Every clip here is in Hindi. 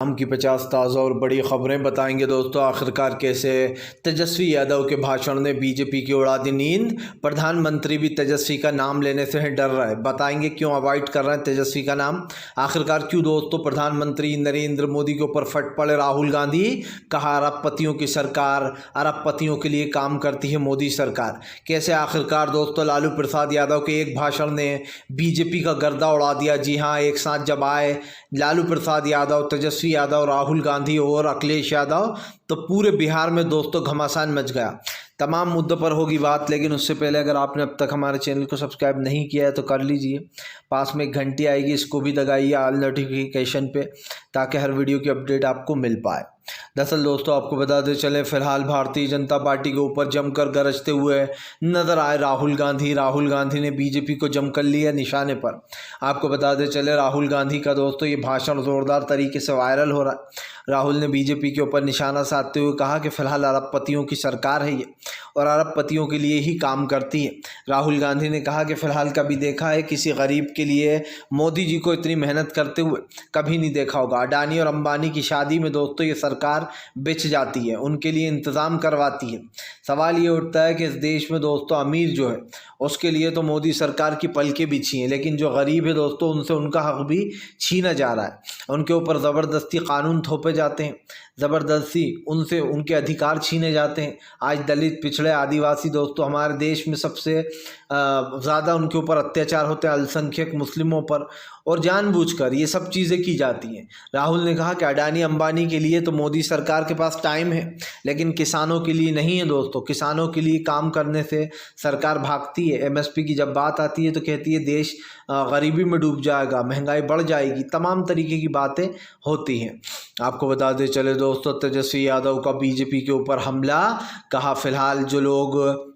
अहम की 50 ताज़ा और बड़ी ख़बरें बताएंगे दोस्तों। आखिरकार कैसे तेजस्वी यादव के भाषण ने बीजेपी की उड़ा दी नींद। प्रधानमंत्री भी तेजस्वी का नाम लेने से ही डर रहा है। बताएंगे क्यों अवॉइड कर रहे हैं तेजस्वी का नाम। आखिरकार क्यों दोस्तों प्रधानमंत्री नरेंद्र मोदी के ऊपर फट पड़े राहुल गांधी। कहा अरबपतियों की सरकार, अरबपतियों के लिए काम करती है मोदी सरकार। कैसे आखिरकार दोस्तों लालू प्रसाद यादव के एक भाषण ने बीजेपी का गर्दा उड़ा दिया। जी हाँ, एक साथ जब आए लालू प्रसाद यादव, तेजस्वी यादव, राहुल गांधी और अखिलेश यादव, तो पूरे बिहार में दोस्तों घमासान मच गया। तमाम मुद्दों पर होगी बात, लेकिन उससे पहले अगर आपने अब तक हमारे चैनल को सब्सक्राइब नहीं किया है तो कर लीजिए। पास में एक घंटी आएगी, इसको भी दबाइए ऑल नोटिफिकेशन पे, ताकि हर वीडियो की अपडेट आपको मिल पाए। दरअसल दोस्तों आपको बताते चले, फिलहाल भारतीय जनता पार्टी के ऊपर जमकर गरजते हुए नजर आए राहुल गांधी। राहुल गांधी ने बीजेपी को जमकर लिया निशाने पर। आपको बताते चले राहुल गांधी का दोस्तों ये भाषण ज़ोरदार तरीके से वायरल हो रहा है। राहुल ने बीजेपी के ऊपर निशाना साधते हुए कहा कि फिलहाल अरबपतियों की सरकार है ये, और अरबपतियों के लिए ही काम करती है। राहुल गांधी ने कहा कि फ़िलहाल कभी देखा है किसी गरीब के लिए मोदी जी को इतनी मेहनत करते हुए? कभी नहीं देखा होगा। अडानी और अंबानी की शादी में दोस्तों ये सरकार बिछ जाती है, उनके लिए इंतज़ाम करवाती है। सवाल ये उठता है कि इस देश में दोस्तों अमीर जो है उसके लिए तो मोदी सरकार की पलकें बिछी हैं, लेकिन जो गरीब है दोस्तों उनसे उनका हक भी छीना जा रहा है। उनके ऊपर ज़बरदस्ती कानून थोपे जाते हैं, ज़बरदस्ती उनसे उनके अधिकार छीने जाते हैं। आज दलित, पिछड़े, आदिवासी दोस्तों हमारे देश में सबसे ज़्यादा उनके ऊपर अत्याचार होते हैं, अल्पसंख्यक मुस्लिमों पर, और जानबूझकर ये सब चीज़ें की जाती हैं। राहुल ने कहा कि अडानी अंबानी के लिए तो मोदी सरकार के पास टाइम है, लेकिन किसानों के लिए नहीं है दोस्तों। किसानों के लिए काम करने से सरकार भागती है। एमएसपी की जब बात आती है तो कहती है देश गरीबी में डूब जाएगा, महंगाई बढ़ जाएगी, तमाम तरीके की बातें होती हैं। आपको बता दें चले दोस्तों, तेजस्वी यादव का बीजेपी के ऊपर हमला। कहा फिलहाल जो लोग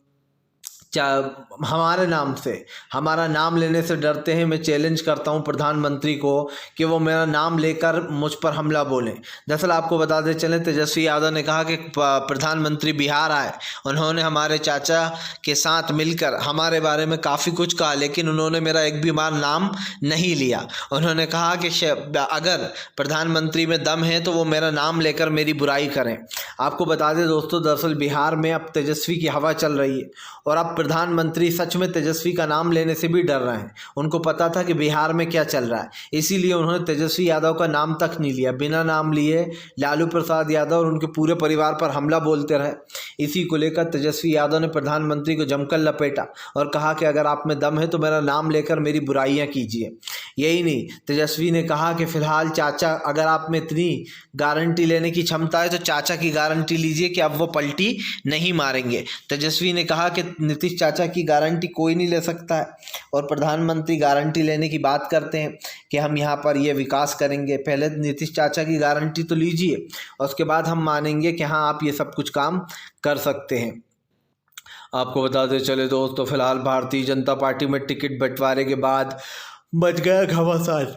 हमारे नाम से, हमारा नाम लेने से डरते हैं, मैं चैलेंज करता हूं प्रधानमंत्री को कि वो मेरा नाम लेकर मुझ पर हमला बोलें। दरअसल आपको बताते चलें, तेजस्वी यादव ने कहा कि प्रधानमंत्री बिहार आए, उन्होंने हमारे चाचा के साथ मिलकर हमारे बारे में काफ़ी कुछ कहा, लेकिन उन्होंने मेरा एक भी बार नाम नहीं लिया। उन्होंने कहा कि अगर प्रधानमंत्री में दम है तो वो मेरा नाम लेकर मेरी बुराई करें। आपको बता दें दोस्तों, दरअसल बिहार में अब तेजस्वी की हवा चल रही है, और अब प्रधानमंत्री सच में तेजस्वी का नाम लेने से भी डर रहे हैं। उनको पता था कि बिहार में क्या चल रहा है, इसीलिए उन्होंने तेजस्वी यादव का नाम तक नहीं लिया। बिना नाम लिए लालू प्रसाद यादव और उनके पूरे परिवार पर हमला बोलते रहे। इसी को लेकर तेजस्वी यादव ने प्रधानमंत्री को जमकर लपेटा और कहा कि अगर आप में दम है तो मेरा नाम लेकर मेरी बुराइयां कीजिए। यही नहीं, तेजस्वी ने कहा कि फिलहाल चाचा, अगर आप में इतनी गारंटी लेने की क्षमता है तो चाचा की गारंटी लीजिए कि अब वो पलटी नहीं मारेंगे। तेजस्वी ने कहा कि नीतीश चाचा की गारंटी कोई नहीं ले सकता है, और प्रधानमंत्री गारंटी लेने की बात करते हैं कि हम यहाँ पर ये विकास करेंगे। पहले नीतीश चाचा की गारंटी तो लीजिए, और उसके बाद हम मानेंगे कि हाँ आप ये सब कुछ काम कर सकते हैं। आपको बताते चले दोस्तों, फिलहाल भारतीय जनता पार्टी में टिकट बंटवारे के बाद मच गया घमासान।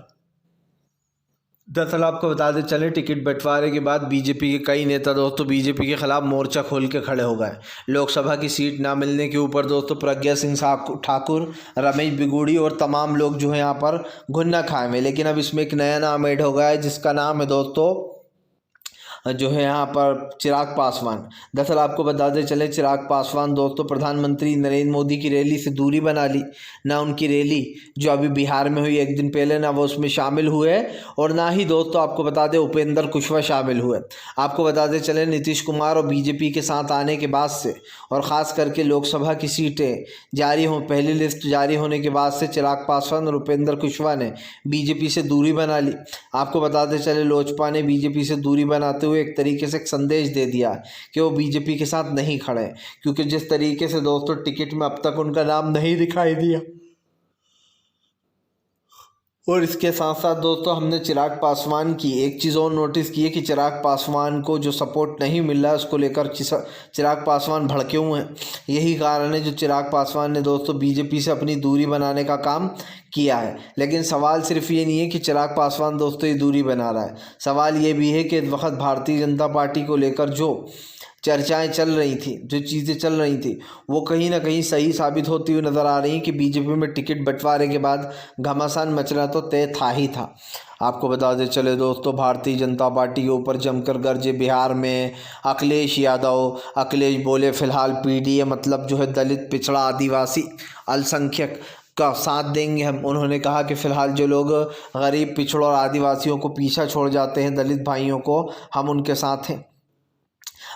दरअसल आपको बताते चले, टिकट बंटवारे के बाद बीजेपी के कई नेता दोस्तों बीजेपी के खिलाफ मोर्चा खोल के खड़े हो गए। लोकसभा की सीट ना मिलने के ऊपर दोस्तों प्रज्ञा सिंह ठाकुर, रमेश बिगूड़ी और तमाम लोग जो है यहाँ पर घुन्ना खाए में। लेकिन अब इसमें एक नया नाम ऐड हो गया है, जिसका नाम है दोस्तों जो है यहाँ पर चिराग पासवान। दरअसल आपको बताते चले, चिराग पासवान दोस्तों प्रधानमंत्री नरेंद्र मोदी की रैली से दूरी बना ली। ना उनकी रैली जो अभी बिहार में हुई एक दिन पहले, ना वो उसमें शामिल हुए, और ना ही दोस्तों आपको बता दें उपेंद्र कुशवाहा शामिल हुए। आपको बताते चले, नीतीश कुमार और बीजेपी के साथ आने के बाद से, और ख़ास करके लोकसभा की सीटें जारी हों, पहली लिस्ट जारी होने के बाद से चिराग पासवान और उपेंद्र कुशवाहा ने बीजेपी से दूरी बना ली। आपको बताते चले, लोजपा ने बीजेपी से दूरी बनाते हुए एक तरीके से एक संदेश दे दिया कि वो बीजेपी के साथ नहीं खड़े, क्योंकि जिस तरीके से दोस्तों टिकट में अब तक उनका नाम नहीं दिखाई दिया। और इसके साथ साथ दोस्तों हमने चिराग पासवान की एक चीज़ और नोटिस की है कि चिराग पासवान को जो सपोर्ट नहीं मिल रहा है उसको लेकर चिराग पासवान भड़के हुए हैं। यही कारण है जो चिराग पासवान ने दोस्तों बीजेपी से अपनी दूरी बनाने का काम किया है। लेकिन सवाल सिर्फ ये नहीं है कि चिराग पासवान दोस्तों ये दूरी बना रहा है, सवाल ये भी है कि इस वक्त भारतीय जनता पार्टी को लेकर जो चर्चाएं चल रही थी, जो चीज़ें चल रही थी, वो कहीं ना कहीं सही साबित होती हुई नज़र आ रही हैं कि बीजेपी में टिकट बंटवारे के बाद घमासान मचना तो तय था ही था। आपको बता दें चले दोस्तों, भारतीय जनता पार्टी के ऊपर जमकर गरजे बिहार में अखिलेश यादव। अखिलेश बोले फिलहाल पीडीए मतलब जो है दलित, पिछड़ा, आदिवासी, अल्पसंख्यक का साथ देंगे हम। उन्होंने कहा कि फ़िलहाल जो लोग गरीब, पिछड़ों और आदिवासियों को पीछा छोड़ जाते हैं, दलित भाइयों को, हम उनके साथ हैं।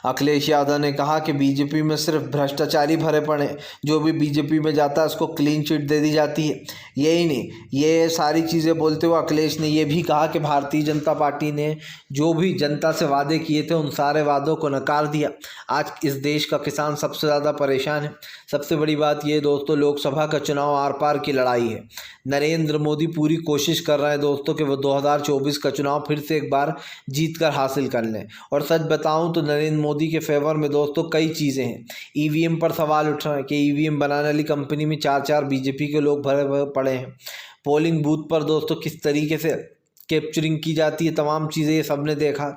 अखिलेश यादव ने कहा कि बीजेपी में सिर्फ भ्रष्टाचारी भरे पड़े, जो भी बीजेपी में जाता है उसको क्लीन चिट दे दी जाती है। यही नहीं, ये सारी चीज़ें बोलते हुए अखिलेश ने ये भी कहा कि भारतीय जनता पार्टी ने जो भी जनता से वादे किए थे उन सारे वादों को नकार दिया। आज इस देश का किसान सबसे ज़्यादा परेशान है। सबसे बड़ी बात ये दोस्तों, लोकसभा का चुनाव आर पार की लड़ाई है। नरेंद्र मोदी पूरी कोशिश कर रहे हैं दोस्तों कि वो 2024 का चुनाव फिर से एक बार जीत कर हासिल कर लें। और सच बताऊं तो नरेंद्र मोदी के फेवर में दोस्तों कई चीज़ें हैं। ईवीएम पर सवाल उठ रहे हैं कि ईवीएम बनाने वाली कंपनी में 4-4 बीजेपी के लोग भरे पड़े हैं। पोलिंग बूथ पर दोस्तों किस तरीके से कैप्चरिंग की जाती है, तमाम चीज़ें ये सब ने देखा।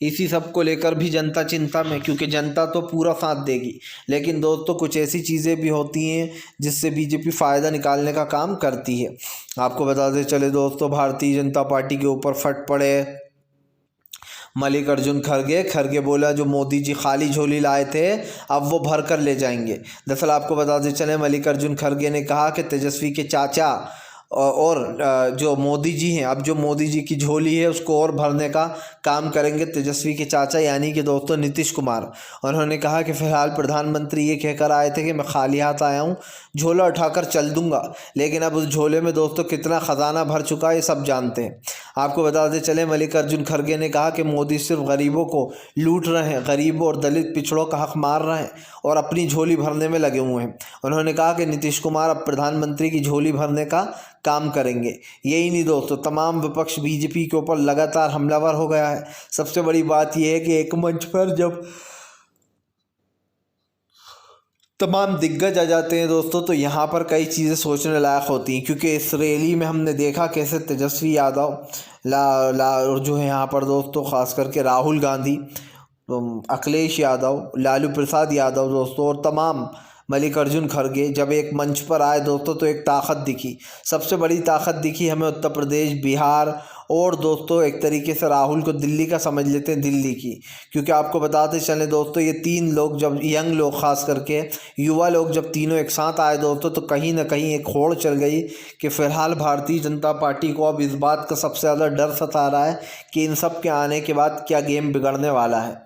इसी सब को लेकर भी जनता चिंता में, क्योंकि जनता तो पूरा साथ देगी, लेकिन दोस्तों कुछ ऐसी चीज़ें भी होती हैं जिससे बीजेपी फ़ायदा निकालने का काम करती है। आपको बताते चले दोस्तों, भारतीय जनता पार्टी के ऊपर फट पड़े मल्लिकार्जुन खड़गे बोला जो मोदी जी खाली झोली लाए थे अब वो भर कर ले जाएंगे। दरअसल आपको बताते चले, मल्लिकार्जुन खड़गे ने कहा कि तेजस्वी के चाचा और जो मोदी जी हैं, अब जो मोदी जी की झोली है उसको और भरने का काम करेंगे तेजस्वी के चाचा, यानी कि दोस्तों नीतीश कुमार। उन्होंने कहा कि फ़िलहाल प्रधानमंत्री ये कहकर आए थे कि मैं खाली हाथ आया हूँ, झोला उठाकर चल दूंगा, लेकिन अब उस झोले में दोस्तों कितना ख़जाना भर चुका है ये सब जानते हैं। आपको बताते चले, मल्लिकार्जुन खड़गे ने कहा कि मोदी सिर्फ गरीबों को लूट रहे हैं, गरीबों और दलित पिछड़ों का हक मार रहे हैं और अपनी झोली भरने में लगे हुए हैं। उन्होंने कहा कि नीतीश कुमार अब प्रधानमंत्री की झोली भरने का काम करेंगे। यही नहीं दोस्तों, तमाम विपक्ष बीजेपी के ऊपर लगातार हमलावर हो गया है। सबसे बड़ी बात यह है कि एक मंच पर जब तमाम दिग्गज आ जाते हैं दोस्तों, तो यहाँ पर कई चीज़ें सोचने लायक होती हैं, क्योंकि इस रैली में हमने देखा कैसे तेजस्वी यादव और जो है यहाँ पर दोस्तों ख़ास करके राहुल गांधी, अखिलेश यादव, लालू प्रसाद यादव दोस्तों और तमाम मल्लिकार्जुन खड़गे जब एक मंच पर आए दोस्तों तो एक ताकत दिखी। सबसे बड़ी ताकत दिखी हमें उत्तर प्रदेश, बिहार और दोस्तों एक तरीके से राहुल को दिल्ली का समझ लेते हैं, दिल्ली की। क्योंकि आपको बताते चले दोस्तों, ये तीन लोग जब यंग लोग, ख़ास करके युवा लोग जब तीनों एक साथ आए दोस्तों, तो कहीं ना कहीं एक होड़ चल गई कि फ़िलहाल भारतीय जनता पार्टी को अब इस बात का सबसे ज़्यादा डर सता रहा है कि इन सब के आने के बाद क्या गेम बिगड़ने वाला है।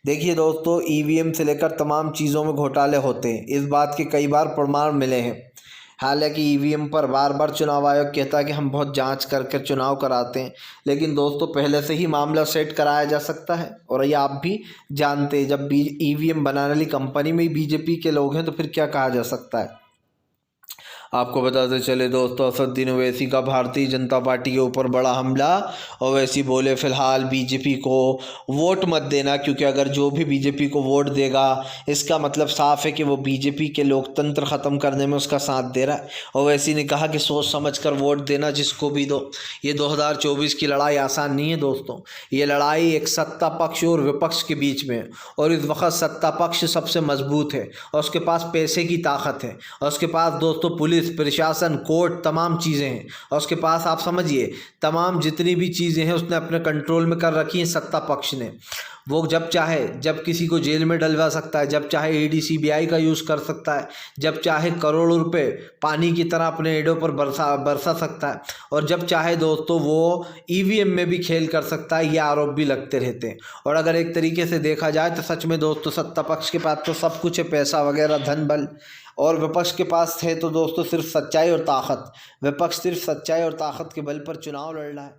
देखिए दोस्तों, ईवीएम से लेकर तमाम चीज़ों में घोटाले होते हैं, इस बात के कई बार प्रमाण मिले हैं। हालांकि ईवीएम पर बार बार चुनाव आयोग कहता है कि हम बहुत जांच करके चुनाव कराते हैं, लेकिन दोस्तों पहले से ही मामला सेट कराया जा सकता है। और ये आप भी जानते हैं, जब ईवीएम बनाने वाली कंपनी में ही बीजेपी के लोग हैं तो फिर क्या कहा जा सकता है। आपको बताते चले दोस्तों, असदुद्दीन ओवैसी का भारतीय जनता पार्टी के ऊपर बड़ा हमला। ओवैसी बोले फिलहाल बीजेपी को वोट मत देना, क्योंकि अगर जो भी बीजेपी को वोट देगा इसका मतलब साफ है कि वो बीजेपी के लोकतंत्र ख़त्म करने में उसका साथ दे रहा है। ओवैसी ने कहा कि सोच समझ कर वोट देना जिसको भी दो। ये 2024 की लड़ाई आसान नहीं है दोस्तों, ये लड़ाई एक सत्ता पक्ष और विपक्ष के बीच में है। और इस वक्त सत्ता पक्ष सबसे मजबूत है और उसके पास पैसे की ताकत है और उसके पास दोस्तों पुलिस, प्रशासन, कोर्ट, तमाम चीज़ें हैं। और उसके पास आप समझिए तमाम जितनी भी चीज़ें हैं उसने अपने कंट्रोल में कर रखी हैं सत्ता पक्ष ने। वो जब चाहे जब किसी को जेल में डलवा सकता है, जब चाहे ईडी सीबीआई का यूज़ कर सकता है, जब चाहे करोड़ों रुपए पानी की तरह अपने एडों पर बरसा सकता है, और जब चाहे दोस्तों वो ईवीएम में भी खेल कर सकता है। ये आरोप भी लगते रहते हैं। और अगर एक तरीके से देखा जाए तो सच में दोस्तों सत्ता पक्ष के पास तो सब कुछ है, पैसा वगैरह, धन बल, और विपक्ष के पास है तो दोस्तों सिर्फ सच्चाई और ताकत। विपक्ष सिर्फ सच्चाई और ताकत के बल पर चुनाव लड़ रहा है।